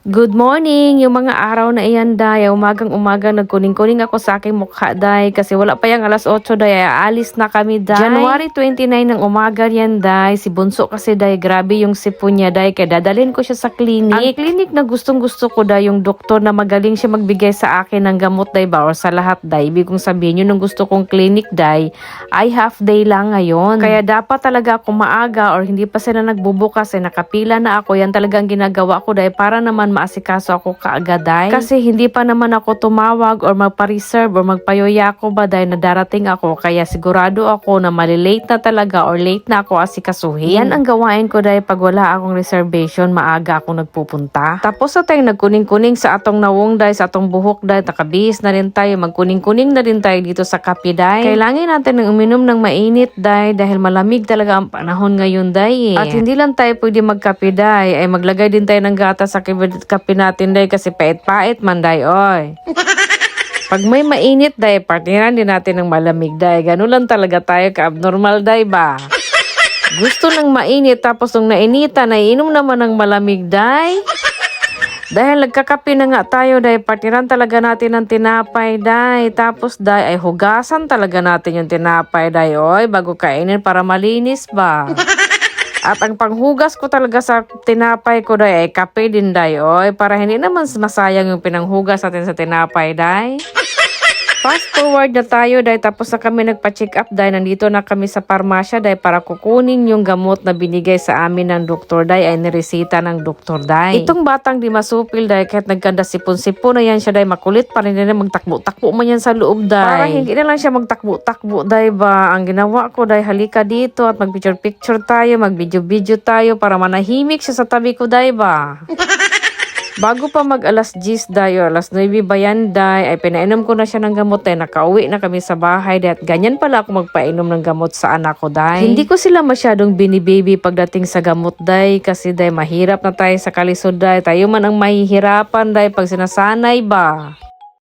Good morning! Yung mga araw na iyan, day, umagang-umaga nagkuning-kuning ako sa aking mukha, day, kasi wala pa yung alas 8, day, aalis na kami, day. January 29 ng umaga yan, day, si Bunso kasi, day, grabe yung sipon niya, day, kaya dadalhin ko siya sa clinic. Ang clinic na gustong-gusto ko, day, yung doktor na magaling siya magbigay sa akin ng gamot, day, ba, or sa lahat, day. Ibig kong sabihin, yun ang gusto kong clinic, day, ay half day lang ngayon. Kaya dapat talaga ako maaga or hindi pa sila nagbubukas, nakapila na ako, yan talagang ginagawa ko, day, para naman maasikaso ako kaagad, day. Kasi hindi pa naman ako tumawag or magpa-reserve or magpayoya ako ba, day, na darating ako. Kaya sigurado ako na malilate na talaga or late na ako asikasuhin. Yan ang gawain ko, day, pag wala akong reservation, maaga ako nagpupunta. Tapos sa tayong nagkuning-kuning sa atong nawong, day, sa atong buhok, day, nakabihis na rin tayo, magkuning-kuning na rin tayo dito sa kape, day. Kailangan natin ng uminom ng mainit, day, dahil malamig talaga ang panahon ngayon, day. At hindi lang tayo pwede magkape, day, ay maglagay din tayo ng gatas sa kape natin, day, kasi pait-pait man, day, oy. Pag may mainit, day, partiran din natin ng malamig, day. Ganun lang talaga tayo ka-abnormal, day, ba? Gusto ng mainit, tapos nung nainita, naiinom naman ng malamig, day. Dahil nagkakape na nga tayo, day, partiran talaga natin ng tinapay, day. Tapos, day, ay hugasan talaga natin yung tinapay, day, oy, bago kainin para malinis ba? At ang panghugas ko talaga sa tinapay ko, day, ay kape din, day, oy, para hindi naman masayang yung pinanghugas natin sa tinapay, day. Fast forward na tayo, day, tapos na kami nagpa-check up, day, nandito na kami sa parmasya, day, para kukunin yung gamot na binigay sa amin ng doktor, day, ay niresita ng doktor, day. Itong batang di masupil, day, kahit nagkanda sipon-sipon na yan siya, day, makulit pa rin na magtakbo-takbo man yan sa loob, day. Para hindi na lang siya magtakbo-takbo, day, ba, ang ginawa ko, day, halika dito at mag-picture-picture tayo, mag-video-video tayo para manahimik siya sa tabi ko, day, ba. Bago pa mag alas 10, day, o alas 9 ba yan, day, ay pinainom ko na siya ng gamot, day. Nakauwi na kami sa bahay, day, at ganyan pala ako magpainom ng gamot sa anak ko, day. Hindi ko sila masyadong binibaby pagdating sa gamot, day, kasi, day, mahirap na tayo sa kalisod, day. Tayo man ang mahihirapan, day, pag sinasanay ba.